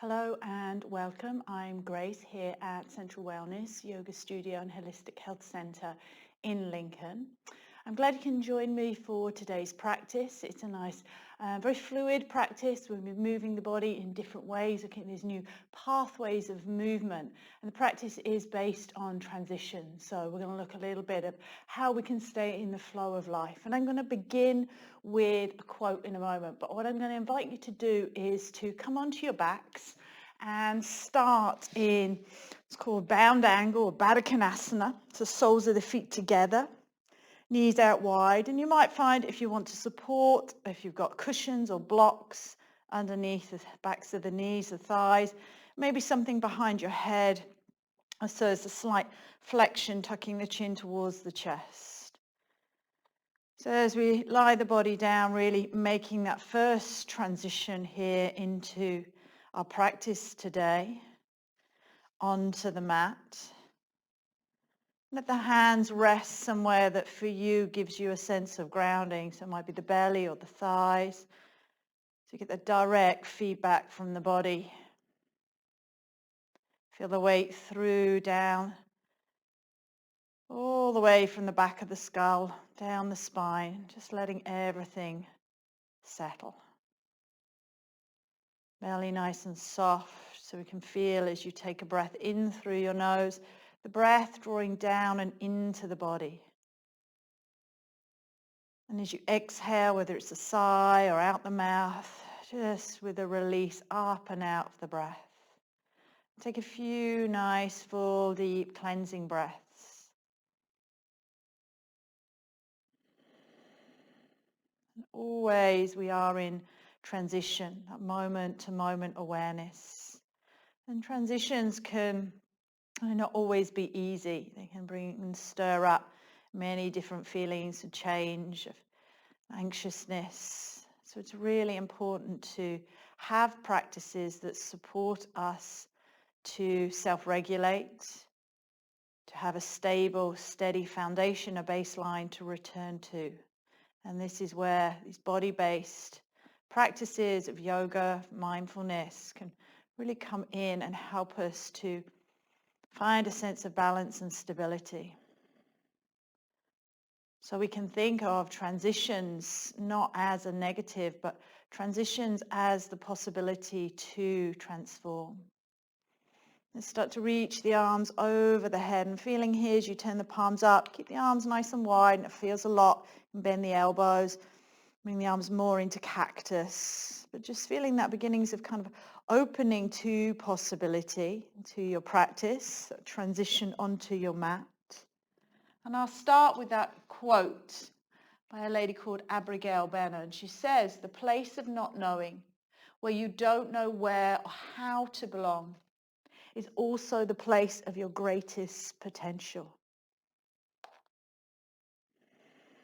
Hello and welcome. I'm Grace here at Central Wellness Yoga Studio and Holistic Health Centre in Lincoln. I'm glad you can join me for today's practice. It's a nice, very fluid practice. We'll be moving the body in different ways, looking at these new pathways of movement. And the practice is based on transition. So we're going to look a little bit at how we can stay in the flow of life. And I'm going to begin with a quote in a moment. But what I'm going to invite you to do is to come onto your backs and start in, it's called bound angle or Badakanasana. So soles of the feet together. Knees out wide, and you might find if you want to support, if you've got cushions or blocks underneath the backs of the knees, the thighs, maybe something behind your head, so there's a slight flexion, tucking the chin towards the chest. So as we lie the body down, really making that first transition here into our practice today, onto the mat. Let the hands rest somewhere that for you gives you a sense of grounding. So it might be the belly or the thighs. So you get the direct feedback from the body. Feel the weight through, down, all the way from the back of the skull, down the spine, just letting everything settle. Belly nice and soft, so we can feel as you take a breath in through your nose, the breath drawing down and into the body. And as you exhale, whether it's a sigh or out the mouth, just with a release up and out of the breath. Take a few nice, full, deep cleansing breaths. And always we are in transition, that moment-to-moment awareness. And transitions can not always be easy. They can bring and stir up many different feelings of change, of anxiousness. So it's really important to have practices that support us to self-regulate, to have a stable, steady foundation, a baseline to return to. And this is where these body-based practices of yoga, mindfulness can really come in and help us to find a sense of balance and stability. So we can think of transitions not as a negative, but transitions as the possibility to transform. Let's start to reach the arms over the head, and feeling here as you turn the palms up, keep the arms nice and wide, and it feels a lot. You can bend the elbows, bring the arms more into cactus, but just feeling that beginnings of kind of opening to possibility, to your practice, transition onto your mat. And I'll start with that quote by a lady called Abigail Benner. And she says, "The place of not knowing, where you don't know where or how to belong, is also the place of your greatest potential."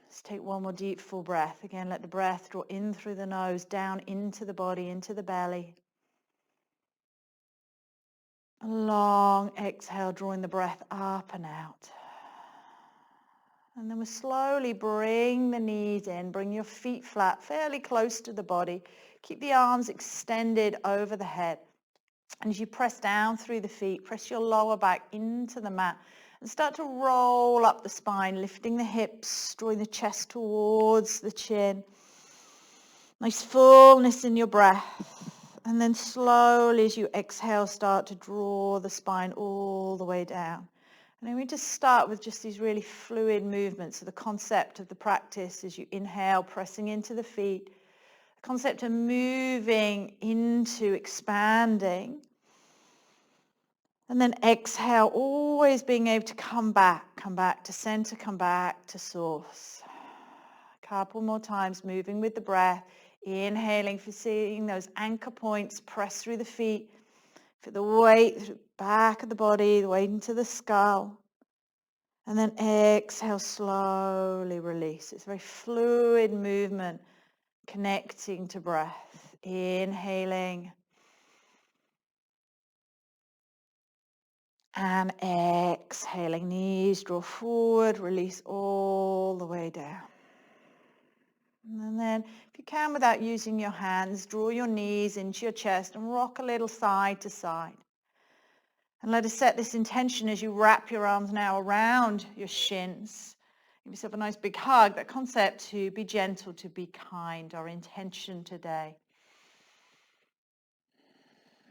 Let's take one more deep full breath. Again, let the breath draw in through the nose, down into the body, into the belly. A long exhale, drawing the breath up and out. And then we'll slowly bring the knees in, bring your feet flat, fairly close to the body. Keep the arms extended over the head. And as you press down through the feet, press your lower back into the mat and start to roll up the spine, lifting the hips, drawing the chest towards the chin. Nice fullness in your breath. And then slowly as you exhale, start to draw the spine all the way down. And then we just start with just these really fluid movements. So the concept of the practice as you inhale, pressing into the feet. The concept of moving into expanding. And then exhale, always being able to come back to center, come back to source. A couple more times, moving with the breath. Inhaling, for seeing those anchor points press through the feet. Feel the weight through the back of the body, the weight into the skull. And then exhale, slowly release. It's a very fluid movement, connecting to breath. Inhaling. And exhaling. Knees draw forward, release all the way down. And then, if you can, without using your hands, draw your knees into your chest and rock a little side to side. And let us set this intention as you wrap your arms now around your shins. Give yourself a nice big hug. That concept to be gentle, to be kind, our intention today.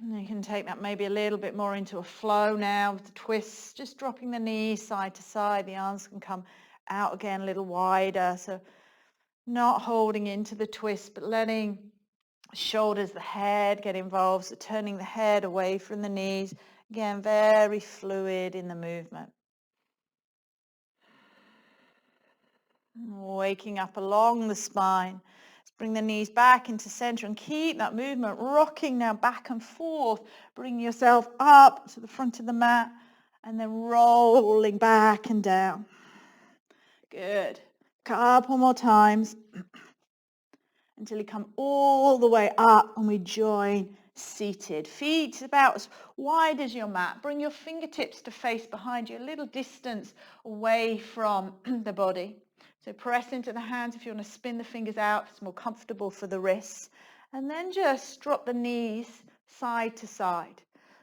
And you can take that maybe a little bit more into a flow now with the twists, just dropping the knees side to side. The arms can come out again a little wider. So not holding into the twist, but letting the shoulders, the head get involved. So turning the head away from the knees. Again, very fluid in the movement. Waking up along the spine. Let's bring the knees back into center and keep that movement rocking now back and forth. Bring yourself up to the front of the mat and then rolling back and down. Good. Couple more times until you come all the way up and we join seated. Feet about as wide as your mat. Bring your fingertips to face behind you, a little distance away from the body. So press into the hands if you want to spin the fingers out. It's more comfortable for the wrists. And then just drop the knees side to side.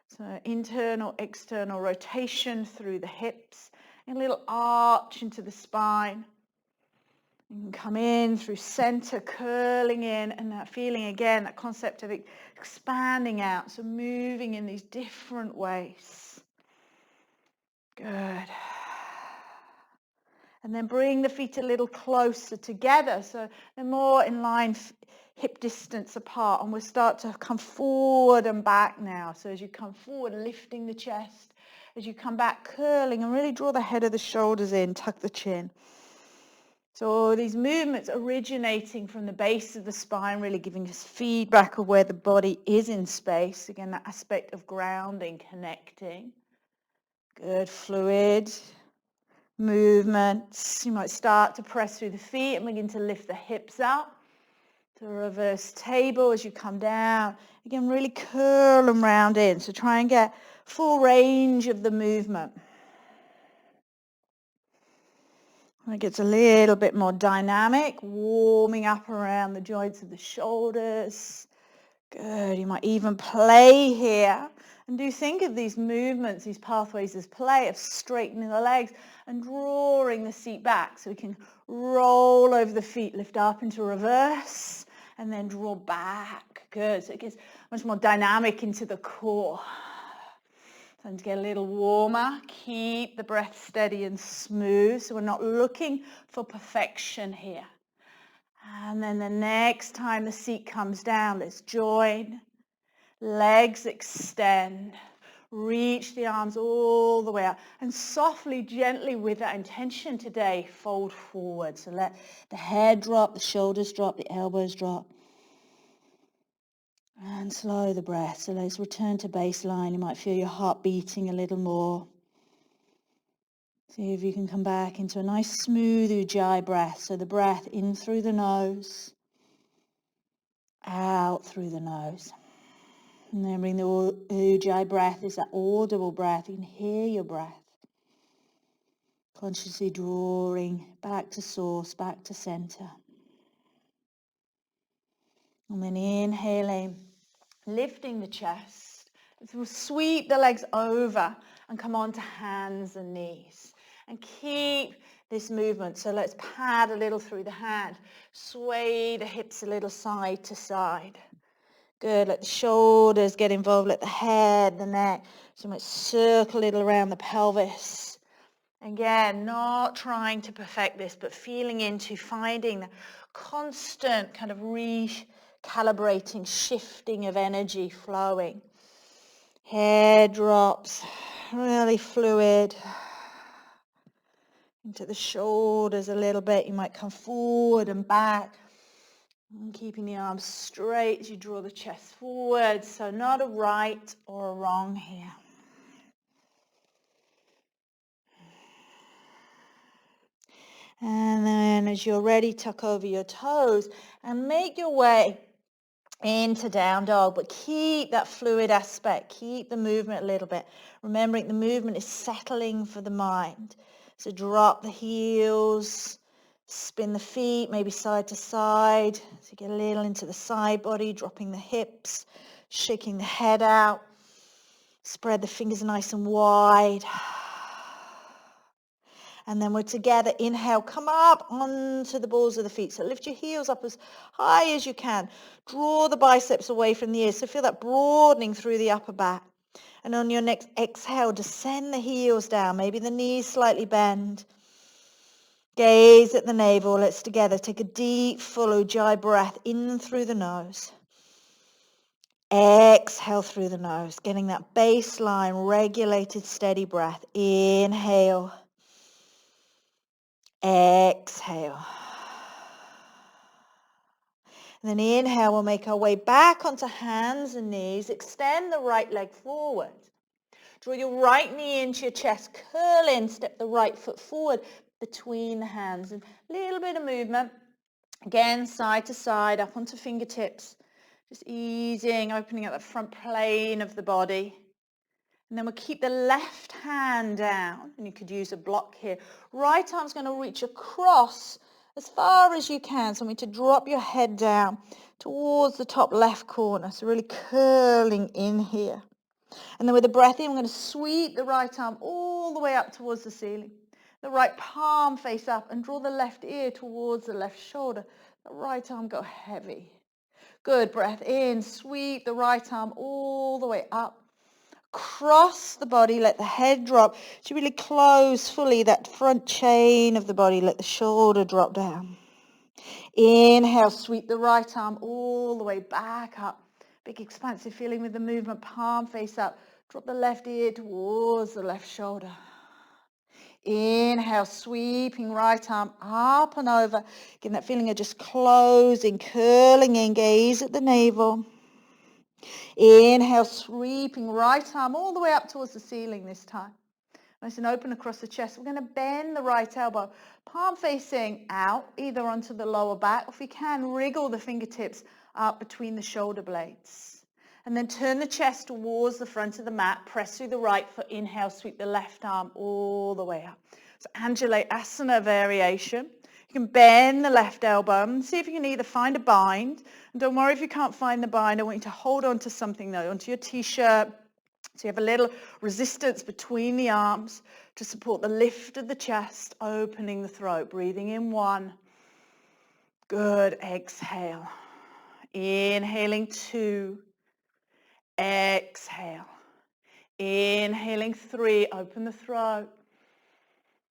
So internal, external rotation through the hips. And a little arch into the spine. You can come in through center, curling in, and that feeling again, that concept of expanding out. So moving in these different ways. Good. And then bring the feet a little closer together. So they're more in line, hip distance apart. And we'll start to come forward and back now. So as you come forward, lifting the chest. As you come back, curling, and really draw the head of the shoulders in, tuck the chin. So all these movements originating from the base of the spine, really giving us feedback of where the body is in space. Again, that aspect of grounding, connecting. Good, fluid movements. You might start to press through the feet and begin to lift the hips up. To a reverse table as you come down. Again, really curl and round in. So try and get full range of the movement. It gets a little bit more dynamic, warming up around the joints of the shoulders. Good. You might even play here. And do think of these movements, these pathways as play, of straightening the legs and drawing the seat back. So we can roll over the feet, lift up into reverse, and then draw back. Good. So it gets much more dynamic into the core. Time to get a little warmer. Keep the breath steady and smooth. So we're not looking for perfection here. And then the next time the seat comes down, let's join. Legs extend. Reach the arms all the way up. And softly, gently, with that intention today, fold forward. So let the head drop, the shoulders drop, the elbows drop. And slow the breath. So let's return to baseline. You might feel your heart beating a little more. See if you can come back into a nice smooth Ujjayi breath. So the breath in through the nose, out through the nose. And then bring the Ujjayi breath is that audible breath. You can hear your breath. Consciously drawing back to source, back to center. And then inhaling, lifting the chest. We'll sweep the legs over and come on to hands and knees. And keep this movement. So let's pad a little through the hand. Sway the hips a little side to side. Good. Let the shoulders get involved. Let the head, the neck. So you might circle a little around the pelvis. Again, not trying to perfect this, but feeling into finding the constant kind of recalibrating, shifting of energy flowing. Head drops, really fluid. Into the shoulders a little bit. You might come forward and back. And keeping the arms straight as you draw the chest forward. So not a right or a wrong here. And then as you're ready, tuck over your toes and make your way into down dog. But keep that fluid aspect. Keep the movement a little bit. Remembering the movement is settling for the mind. So drop the heels. Spin the feet, maybe side to side. So you get a little into the side body, dropping the hips, shaking the head out. Spread the fingers nice and wide. And then we're together. Inhale, come up onto the balls of the feet. So lift your heels up as high as you can. Draw the biceps away from the ears. So feel that broadening through the upper back. And on your next exhale, descend the heels down. Maybe the knees slightly bend. Gaze at the navel. Let's together take a deep, full Ujjayi breath in through the nose. Exhale through the nose, getting that baseline, regulated, steady breath. Inhale. Exhale. And then inhale, we'll make our way back onto hands and knees. Extend the right leg forward. Draw your right knee into your chest. Curl in, step the right foot forward between the hands. And a little bit of movement. Again, side to side, up onto fingertips. Just easing, opening up the front plane of the body. And then we'll keep the left hand down. And you could use a block here. Right arm's going to reach across as far as you can. So I want you to drop your head down towards the top left corner. So really curling in here. And then with the breath in, we're going to sweep the right arm all the way up towards the ceiling. The right palm face up and draw the left ear towards the left shoulder. The right arm go heavy. Good. Breath in. Sweep the right arm all the way up. Cross the body. Let the head drop. So really close fully that front chain of the body. Let the shoulder drop down. Inhale. Sweep the right arm all the way back up. Big expansive feeling with the movement. Palm face up. Drop the left ear towards the left shoulder. Inhale, sweeping right arm up and over. Getting that feeling of just closing, curling in, gaze at the navel. Inhale, sweeping right arm all the way up towards the ceiling this time. Nice and open across the chest. We're going to bend the right elbow, palm facing out, either onto the lower back, or if you can, wriggle the fingertips up between the shoulder blades. And then turn the chest towards the front of the mat. Press through the right foot. Inhale, sweep the left arm all the way up. So Anjalayasana variation. You can bend the left elbow and see if you can either find a bind. And don't worry if you can't find the bind. I want you to hold on to something though, onto your t-shirt. So you have a little resistance between the arms to support the lift of the chest, opening the throat. Breathing in 1. Good. Exhale. Inhaling 2. Exhale. Inhaling 3, open the throat.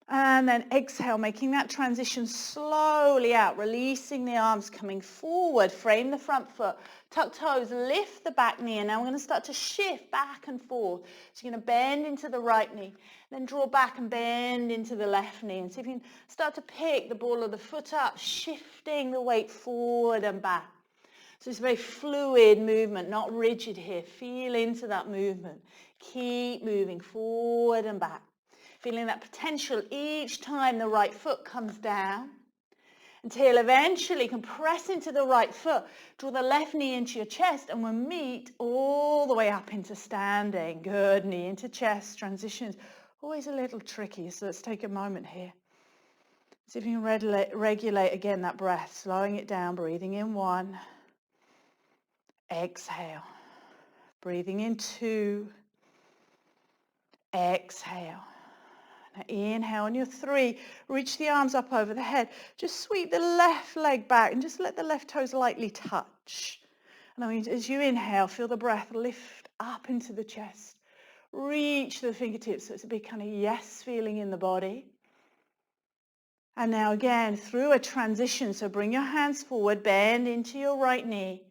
And then exhale, making that transition slowly out, releasing the arms, coming forward, frame the front foot, tuck toes, lift the back knee, and now we're going to start to shift back and forth. So you're going to bend into the right knee, then draw back and bend into the left knee, and see if you can start to pick the ball of the foot up, shifting the weight forward and back. So it's a very fluid movement, not rigid here. Feel into that movement. Keep moving forward and back. Feeling that potential each time the right foot comes down until eventually you can press into the right foot. Draw the left knee into your chest and we'll meet all the way up into standing. Good. Knee into chest. Transitions. Always a little tricky, so let's take a moment here. See if you can regulate again that breath. Slowing it down. Breathing in 1. Exhale. Breathing in 2. Exhale. Now inhale on your 3. Reach the arms up over the head. Just sweep the left leg back and just let the left toes lightly touch. And I mean, as you inhale, feel the breath lift up into the chest. Reach the fingertips so it's a big kind of yes feeling in the body. And now again, through a transition. So bring your hands forward, bend into your right knee.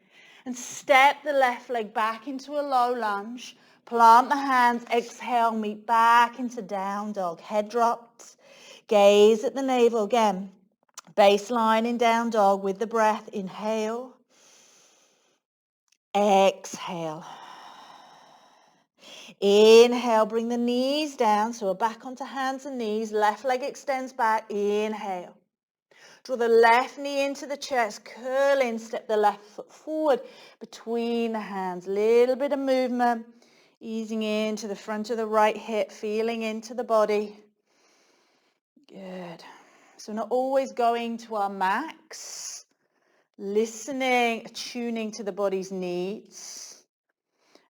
And step the left leg back into a low lunge. Plant the hands. Exhale, meet back into down dog. Head dropped. Gaze at the navel again. Baseline in down dog with the breath. Inhale. Exhale. Inhale, bring the knees down. So we're back onto hands and knees. Left leg extends back. Inhale. Draw the left knee into the chest, curl in, step the left foot forward between the hands. Little bit of movement, easing into the front of the right hip, feeling into the body. Good. So we're not always going to our max, listening, attuning to the body's needs.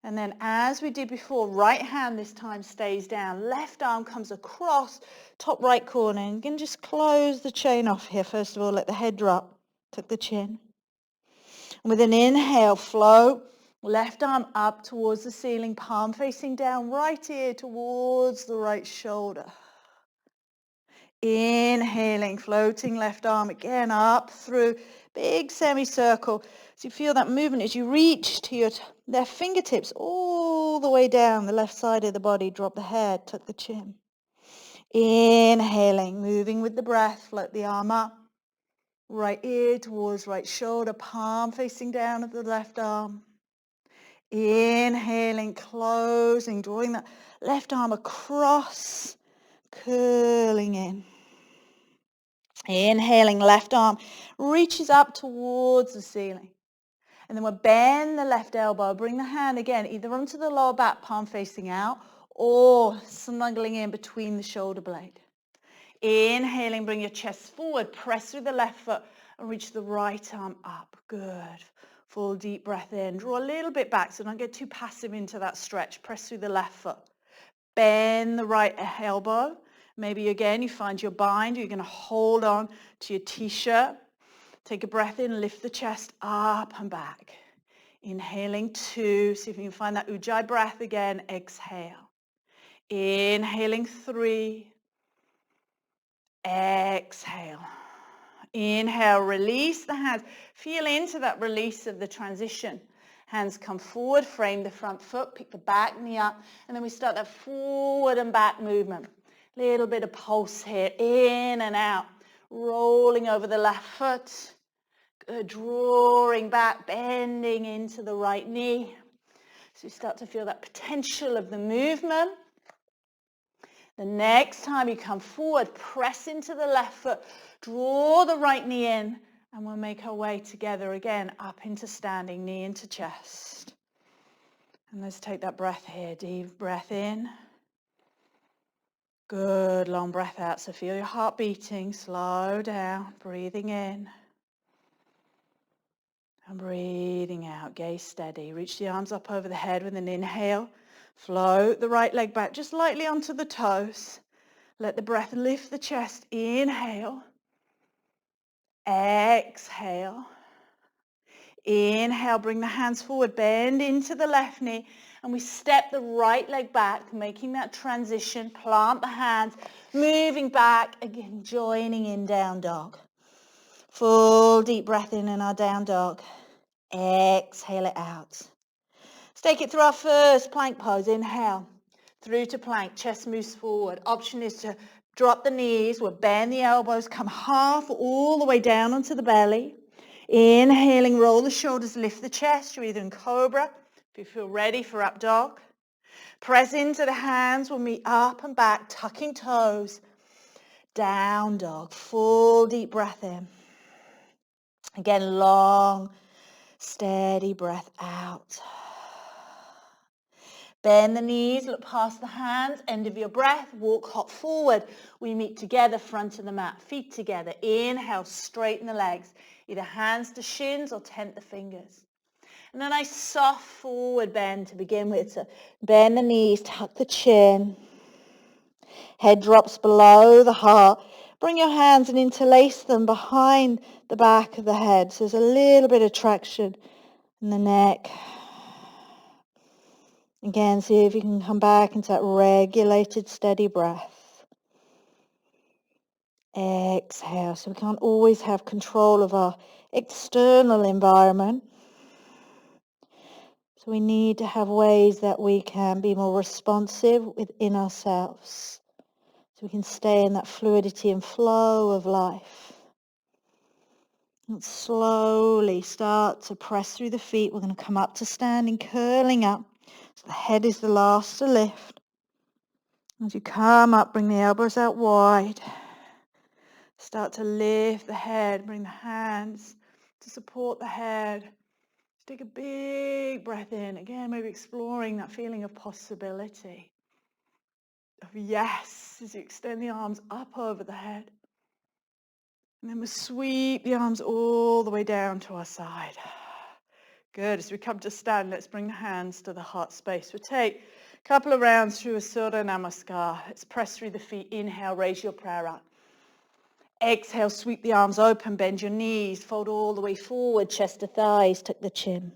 And then as we did before, right hand this time stays down, left arm comes across, top right corner, and you can just close the chain off here. First of all, let the head drop, tuck the chin. And with an inhale, float, left arm up towards the ceiling, palm facing down, right ear towards the right shoulder. Inhaling, floating left arm again up through, big semicircle. So you feel that movement as you reach to your left fingertips all the way down the left side of the body. Drop the head, tuck the chin. Inhaling, moving with the breath, float the arm up. Right ear towards right shoulder, palm facing down at the left arm. Inhaling, closing, drawing that left arm across, curling in. Inhaling, left arm reaches up towards the ceiling. And then we'll bend the left elbow, bring the hand again, either onto the lower back, palm facing out, or snuggling in between the shoulder blade. Inhaling, bring your chest forward, press through the left foot and reach the right arm up. Good. Full deep breath in. Draw a little bit back so don't get too passive into that stretch. Press through the left foot. Bend the right elbow. Maybe again you find your bind. You're going to hold on to your t-shirt. Take a breath in, lift the chest up and back. Inhaling 2. See if you can find that ujjayi breath again. Exhale. Inhaling 3. Exhale. Inhale, release the hands. Feel into that release of the transition. Hands come forward, frame the front foot, pick the back knee up, and then we start that forward and back movement. Little bit of pulse here, in and out. Rolling over the left foot. Good, drawing back, bending into the right knee. So you start to feel that potential of the movement. The next time you come forward, press into the left foot, draw the right knee in, and we'll make our way together again, up into standing, knee into chest. And let's take that breath here, deep breath in. Good, long breath out, so feel your heart beating, slow down, breathing in. And breathing out, gaze steady. Reach the arms up over the head with an inhale. Float the right leg back just lightly onto the toes. Let the breath lift the chest. Inhale. Exhale. Inhale, bring the hands forward, bend into the left knee, and we step the right leg back, making that transition. Plant the hands, moving back, again, joining in down dog. Full deep breath in our down dog. Exhale it out. Let's take it through our first plank pose. Inhale, through to plank, chest moves forward. Option is to drop the knees, we'll bend the elbows, come half all the way down onto the belly. Inhaling, roll the shoulders, lift the chest. You're either in cobra, if you feel ready for up dog. Press into the hands, we'll meet up and back, tucking toes. Down dog, full deep breath in. Again, long, steady breath out. Bend the knees, look past the hands, end of your breath, walk hop forward. We meet together, front of the mat, feet together. Inhale, straighten the legs, either hands to shins or tent the fingers. And then a nice soft forward bend to begin with. So bend the knees, tuck the chin. Head drops below the heart. Bring your hands and interlace them behind the back of the head. So there's a little bit of traction in the neck. Again, see if you can come back into that regulated, steady breath. Exhale. So we can't always have control of our external environment. So we need to have ways that we can be more responsive within ourselves. So we can stay in that fluidity and flow of life. And slowly start to press through the feet. We're going to come up to standing, curling up. So the head is the last to lift. As you come up, bring the elbows out wide. Start to lift the head, bring the hands to support the head. Take a big breath in. Again, maybe exploring that feeling of possibility. Of yes, as you extend the arms up over the head. And then we'll sweep the arms all the way down to our side. Good. As we come to stand, let's bring the hands to the heart space. We'll take a couple of rounds through a Surya Namaskar. Let's press through the feet. Inhale, raise your prayer up. Exhale, sweep the arms open, bend your knees, fold all the way forward, chest to thighs, tuck the chin.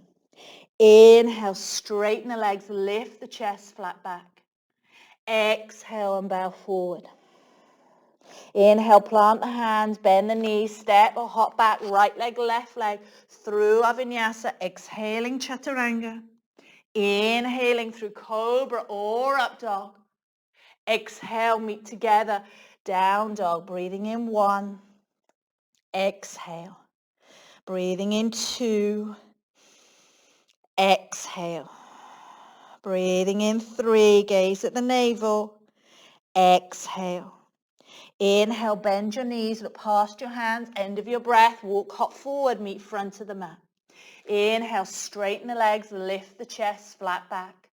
Inhale, straighten the legs, lift the chest, flat back. Exhale and bow forward. Inhale, plant the hands, bend the knees, step or hop back, right leg, left leg, through our Vinyasa, exhaling Chaturanga. Inhaling through Cobra or Up Dog. Exhale, meet together, Down Dog, breathing in 1. Exhale. Breathing in 2. Exhale. Breathing in 3, gaze at the navel. Exhale. Inhale, bend your knees, look past your hands, end of your breath, walk hop forward, meet front of the mat. Inhale, straighten the legs, lift the chest, flat back.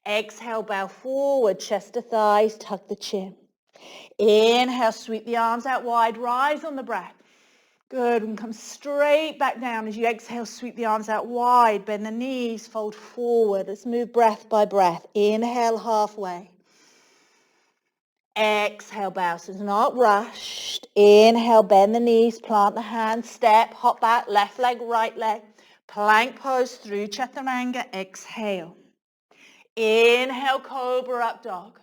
Exhale, bow forward, chest to thighs, tuck the chin. Inhale, sweep the arms out wide, rise on the breath. Good, and come straight back down as you exhale, sweep the arms out wide, bend the knees, fold forward. Let's move breath by breath. Inhale, halfway. Exhale, bow, so it's not rushed. Inhale, bend the knees, plant the hands, step, hop back, left leg, right leg. Plank pose through Chaturanga. Exhale. Inhale, Cobra, Up Dog.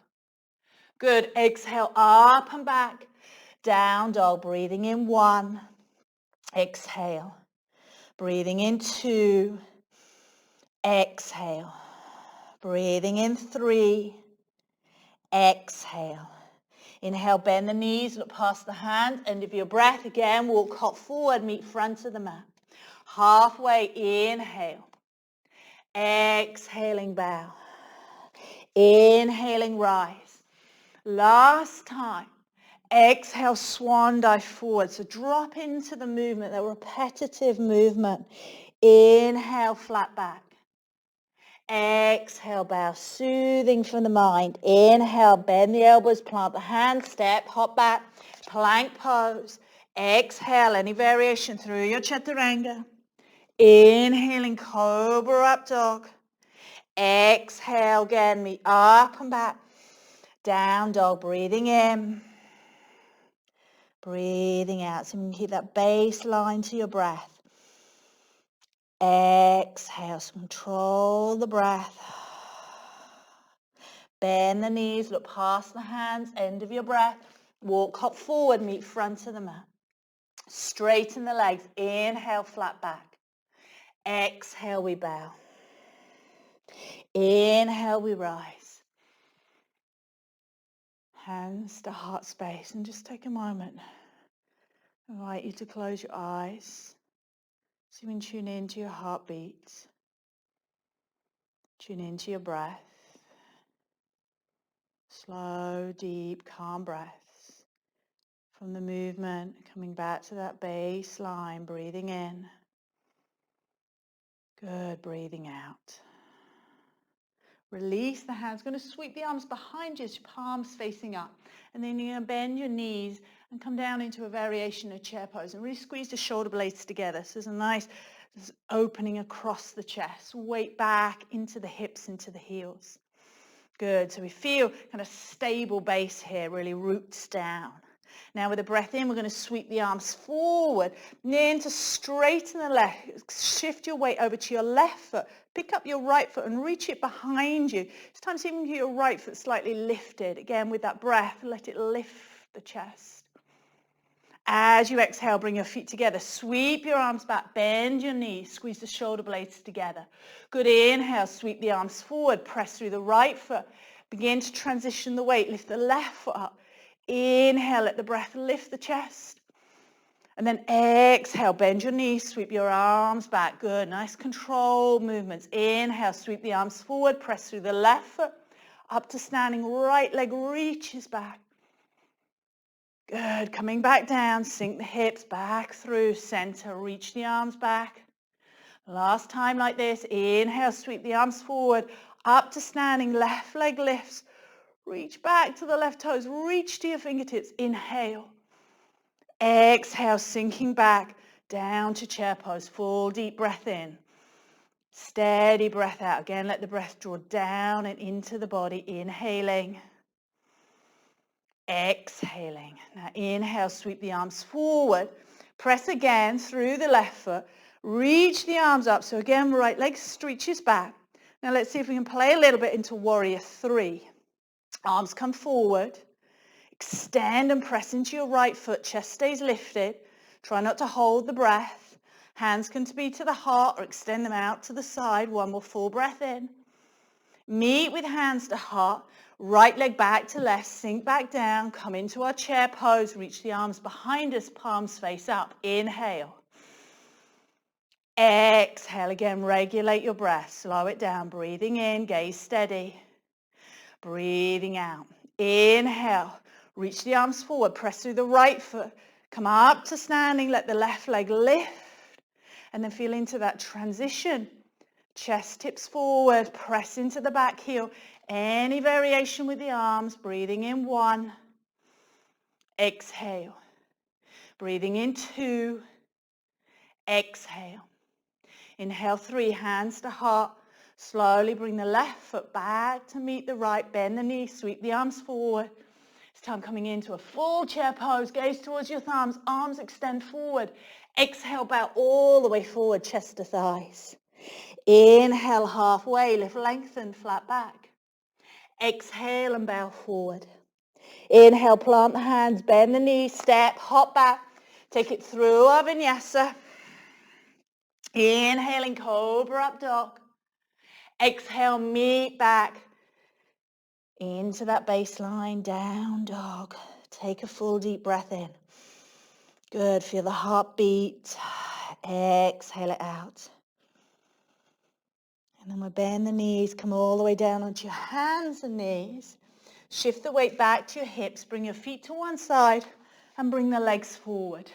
Good. Exhale, up and back. Down Dog, breathing in 1. Exhale. Breathing in 2. Exhale. Breathing in 3. Exhale. Inhale, bend the knees, look past the hands, end of your breath. Again, walk hop forward, meet front of the mat. Halfway, inhale. Exhaling, bow. Inhaling, rise. Last time. Exhale, swan dive forward. So drop into the movement, the repetitive movement. Inhale, flat back. Exhale, bow, soothing from the mind. Inhale, bend the elbows, plant the hands, step, hop back, plank pose. Exhale, any variation through your Chaturanga. Inhaling, Cobra, Up Dog. Exhale again, meet up and back. Down Dog, breathing in. Breathing out, so you can keep that baseline to your breath. Exhale, so control the breath. Bend the knees, look past the hands, end of your breath. Walk hop forward, meet front of the mat. Straighten the legs, inhale, flat back. Exhale, we bow. Inhale, we rise. Hands to heart space, and just take a moment. I invite you to close your eyes so you can tune into your heartbeat. Tune into your breath. Slow, deep, calm breaths from the movement, coming back to that baseline, breathing in. Good, breathing out. Release the hands. Going to sweep the arms behind you, palms facing up. And then you're going to bend your knees and come down into a variation of chair pose. And really squeeze the shoulder blades together. So there's a nice opening across the chest. Weight back into the hips, into the heels. Good. So we feel kind of stable base here, really roots down. Now with a breath in, we're going to sweep the arms forward. Then to straighten the leg, shift your weight over to your left foot. Pick up your right foot and reach it behind you. It's time to even get your right foot slightly lifted. Again, with that breath, let it lift the chest. As you exhale, bring your feet together. Sweep your arms back, bend your knees, squeeze the shoulder blades together. Good, inhale, sweep the arms forward, press through the right foot. Begin to transition the weight, lift the left foot up. Inhale, let the breath lift the chest. And then exhale, bend your knees, sweep your arms back. Good, nice control movements. Inhale, sweep the arms forward, press through the left foot. Up to standing, right leg reaches back. Good, coming back down, sink the hips back through center, reach the arms back. Last time like this, inhale, sweep the arms forward, up to standing, left leg lifts. Reach back to the left toes, reach to your fingertips, inhale. Exhale, sinking back down to chair pose. Full deep breath in. Steady breath out. Again, let the breath draw down and into the body. Inhaling. Exhaling. Now inhale, sweep the arms forward. Press again through the left foot. Reach the arms up. So again, right leg stretches back. Now let's see if we can play a little bit into warrior 3. Arms come forward. Extend and press into your right foot. Chest stays lifted. Try not to hold the breath. Hands can be to the heart or extend them out to the side. One more full breath in. Meet with hands to heart. Right leg back to left. Sink back down. Come into our chair pose. Reach the arms behind us. Palms face up. Inhale. Exhale. Again, regulate your breath. Slow it down. Breathing in. Gaze steady. Breathing out. Inhale. Reach the arms forward. Press through the right foot. Come up to standing. Let the left leg lift. And then feel into that transition. Chest tips forward. Press into the back heel. Any variation with the arms. Breathing in 1. Exhale. Breathing in 2. Exhale. Inhale 3. Hands to heart. Slowly bring the left foot back to meet the right. Bend the knee. Sweep the arms forward. This time coming into a full chair pose. Gaze towards your thumbs. Arms extend forward. Exhale, bow all the way forward, chest to thighs. Inhale, halfway. Lift, lengthen, flat back. Exhale and bow forward. Inhale, plant the hands, bend the knees, step, hop back. Take it through our Vinyasa. Inhaling, cobra up dog. Exhale, meet back into that baseline, down dog. Take a full deep breath in. Good, feel the heartbeat. Exhale it out. And then we'll bend the knees, come all the way down onto your hands and knees. Shift the weight back to your hips, bring your feet to one side and bring the legs forward.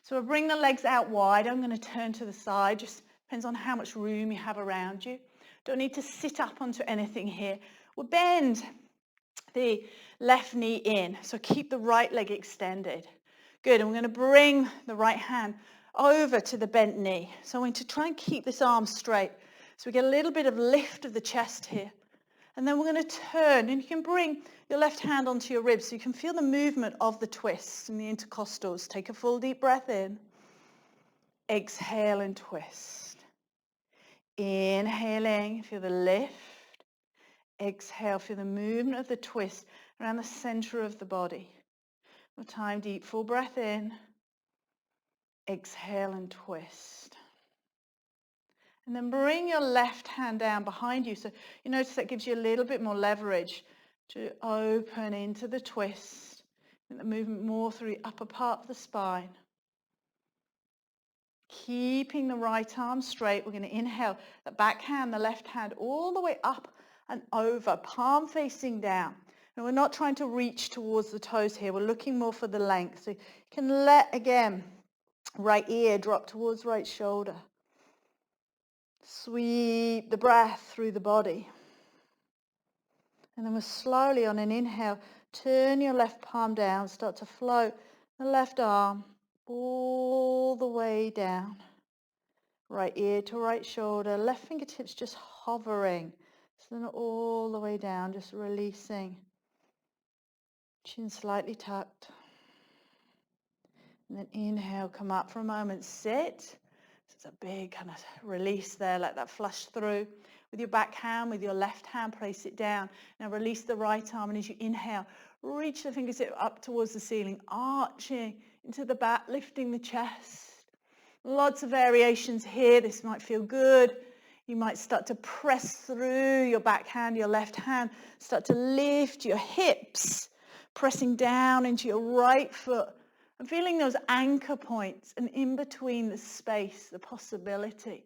So we'll bring the legs out wide. I'm going to turn to the side, just depends on how much room you have around you. Don't need to sit up onto anything here. We'll bend the left knee in, so keep the right leg extended. Good, and we're going to bring the right hand over to the bent knee. So I'm going to try and keep this arm straight. So we get a little bit of lift of the chest here. And then we're going to turn, and you can bring your left hand onto your ribs so you can feel the movement of the twists and the intercostals. Take a full deep breath in. Exhale and twist. Inhaling, feel the lift. Exhale, feel the movement of the twist around the center of the body. One more time, deep full breath in. Exhale and twist. And then bring your left hand down behind you. So you notice that gives you a little bit more leverage to open into the twist. And the movement more through the upper part of the spine. Keeping the right arm straight, we're going to inhale the back hand, the left hand, all the way up and over, palm facing down. And we're not trying to reach towards the toes here. We're looking more for the length. So you can let, again, right ear drop towards right shoulder. Sweep the breath through the body. And then we're slowly on an inhale, turn your left palm down, start to float the left arm all the way down. Right ear to right shoulder, left fingertips just hovering. So then all the way down, just releasing. Chin slightly tucked. And then inhale, come up for a moment, sit. So it's a big kind of release there, let that flush through. With your back hand, with your left hand, place it down. Now release the right arm, and as you inhale, reach the fingers up towards the ceiling, arching into the back, lifting the chest. Lots of variations here. This might feel good. You might start to press through your back hand, your left hand, start to lift your hips, pressing down into your right foot. And feeling those anchor points and in between the space, the possibility.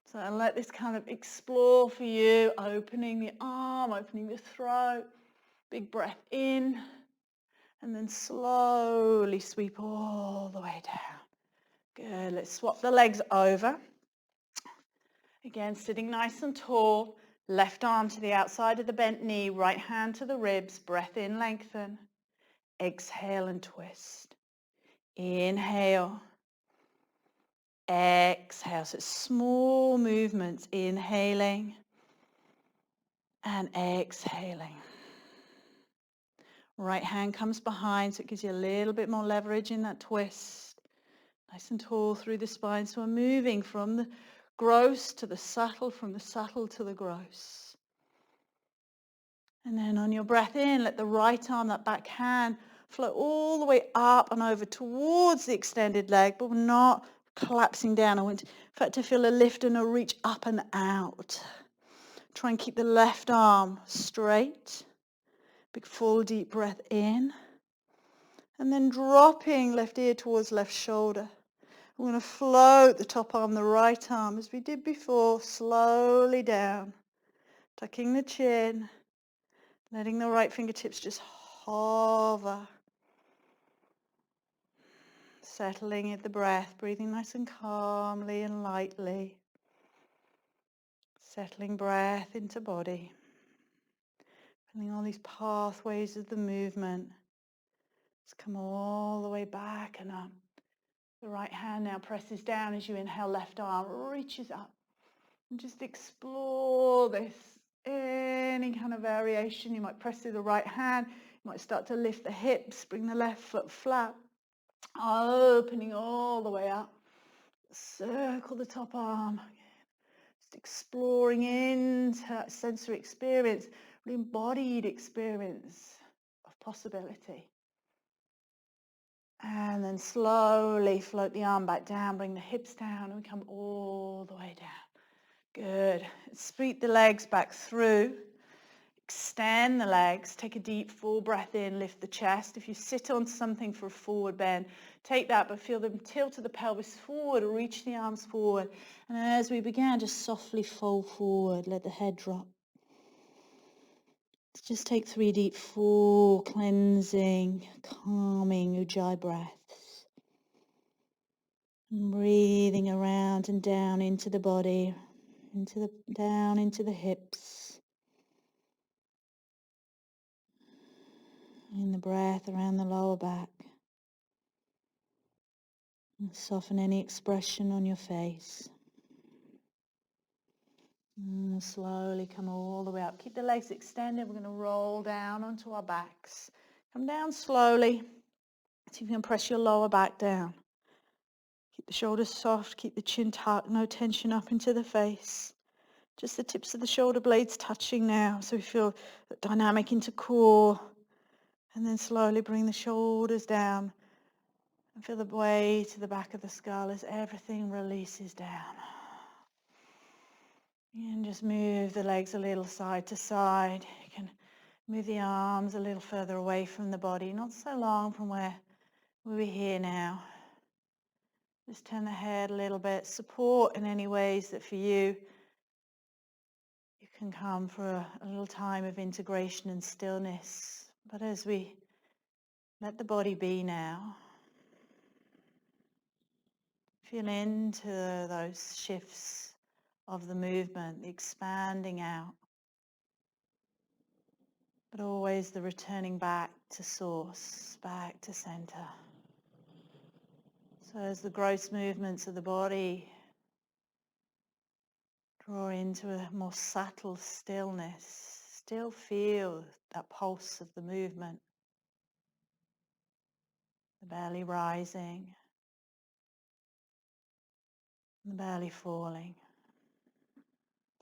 So I'll let this kind of explore for you, opening the arm, opening the throat. Big breath in, and then slowly sweep all the way down. Good, let's swap the legs over. Again, sitting nice and tall. Left arm to the outside of the bent knee, right hand to the ribs. Breath in, lengthen. Exhale and twist. Inhale. Exhale. So it's small movements. Inhaling and exhaling. Right hand comes behind, so it gives you a little bit more leverage in that twist. Nice and tall through the spine. So we're moving from the gross to the subtle, from the subtle to the gross. And then on your breath in, let the right arm, that back hand, float all the way up and over towards the extended leg, but we're not collapsing down. I want, in fact, to feel a lift and a reach up and out. Try and keep the left arm straight. Big full deep breath in. And then dropping left ear towards left shoulder. We're going to float the top arm, the right arm, as we did before, slowly down. Tucking the chin. Letting the right fingertips just hover. Settling at the breath, breathing nice and calmly and lightly. Settling breath into body. Feeling all these pathways of the movement. Let's come all the way back and up. The right hand now presses down as you inhale, left arm reaches up. And just explore this. Any kind of variation. You might press through the right hand. You might start to lift the hips, bring the left foot flat. Opening all the way up. Circle the top arm. Just exploring into that sensory experience, the embodied experience of possibility. And then slowly float the arm back down, bring the hips down, and we come all the way down. Good. Sweep the legs back through. Extend the legs. Take a deep full breath in. Lift the chest. If you sit on something for a forward bend, take that, but feel the tilt of the pelvis forward. Reach the arms forward. And as we begin, just softly fold forward. Let the head drop. Just take 3 deep, full, cleansing, calming Ujjayi breaths. And breathing around and down into the body, down into the hips. In the breath around the lower back. And soften any expression on your face. And slowly come all the way up. Keep the legs extended. We're going to roll down onto our backs. Come down slowly. See if you can press your lower back down. Keep the shoulders soft. Keep the chin tucked. No tension up into the face. Just the tips of the shoulder blades touching now. So we feel the dynamic into core. And then slowly bring the shoulders down. And feel the weight to the back of the skull as everything releases down. And just move the legs a little side to side. You can move the arms a little further away from the body, not so long from where we're here now. Just turn the head a little bit. Support in any ways that for you, you can come for a little time of integration and stillness. But as we let the body be now, feel into those shifts of the movement, the expanding out, but always the returning back to source, back to center. So as the gross movements of the body draw into a more subtle stillness, still feel that pulse of the movement, the belly rising, the belly falling.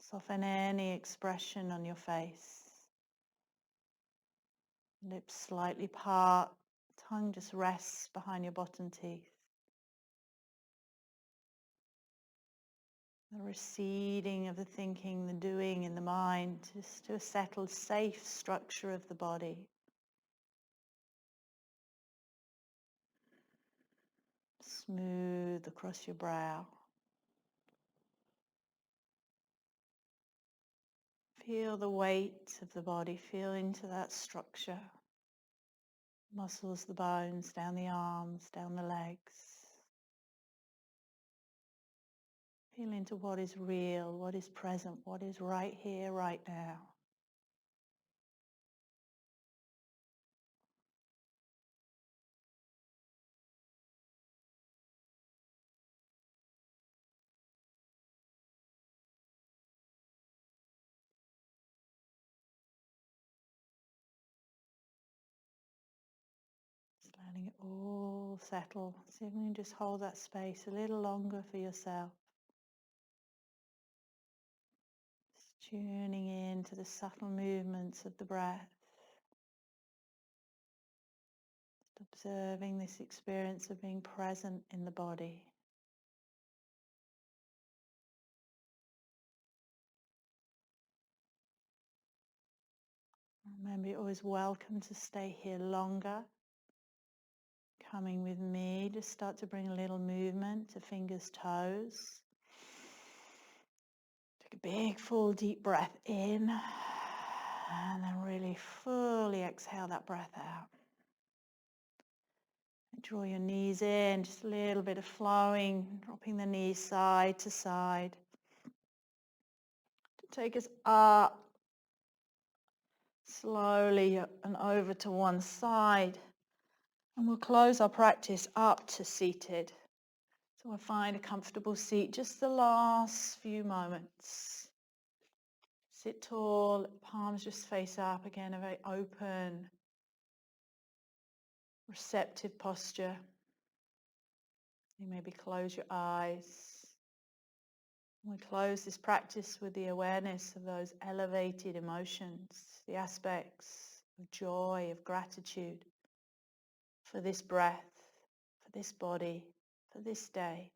Soften any expression on your face. Lips slightly part, tongue just rests behind your bottom teeth. The receding of the thinking, the doing in the mind, just to a settled, safe structure of the body. Smooth across your brow. Feel the weight of the body, feel into that structure. Muscles, the bones, down the arms, down the legs. Feel into what is real, what is present, what is right here, right now. letting it all settle. See if you can just hold that space a little longer for yourself. Just tuning in to the subtle movements of the breath. Just observing this experience of being present in the body. Remember, you're always welcome to stay here longer. Coming with me, just start to bring a little movement to fingers, toes. Take a big, full, deep breath in, and then really fully exhale that breath out. And draw your knees in, just a little bit of flowing, dropping the knees side to side. Take us up, slowly and over to one side. And we'll close our practice up to seated. So we'll find a comfortable seat just the last few moments. Sit tall, palms just face up. Again, a very open, receptive posture. You maybe close your eyes. We close this practice with the awareness of those elevated emotions, the aspects of joy, of gratitude for this breath, for this body, for this day.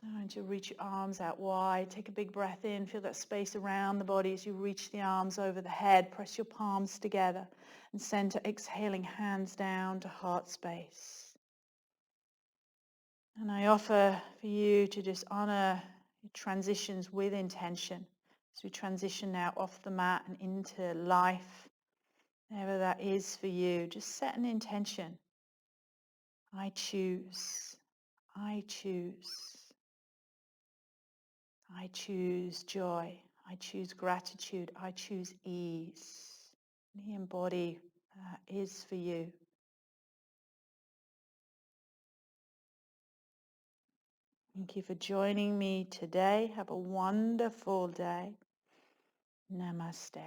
Going to reach your arms out wide. Take a big breath in. Feel that space around the body as you reach the arms over the head. Press your palms together and center, exhaling hands down to heart space. And I offer for you to just honor your transitions with intention. As we transition now off the mat and into life, whatever that is for you, just set an intention. I choose. I choose. I choose joy. I choose gratitude. I choose ease. The embody is for you. Thank you for joining me today. Have a wonderful day. Namaste.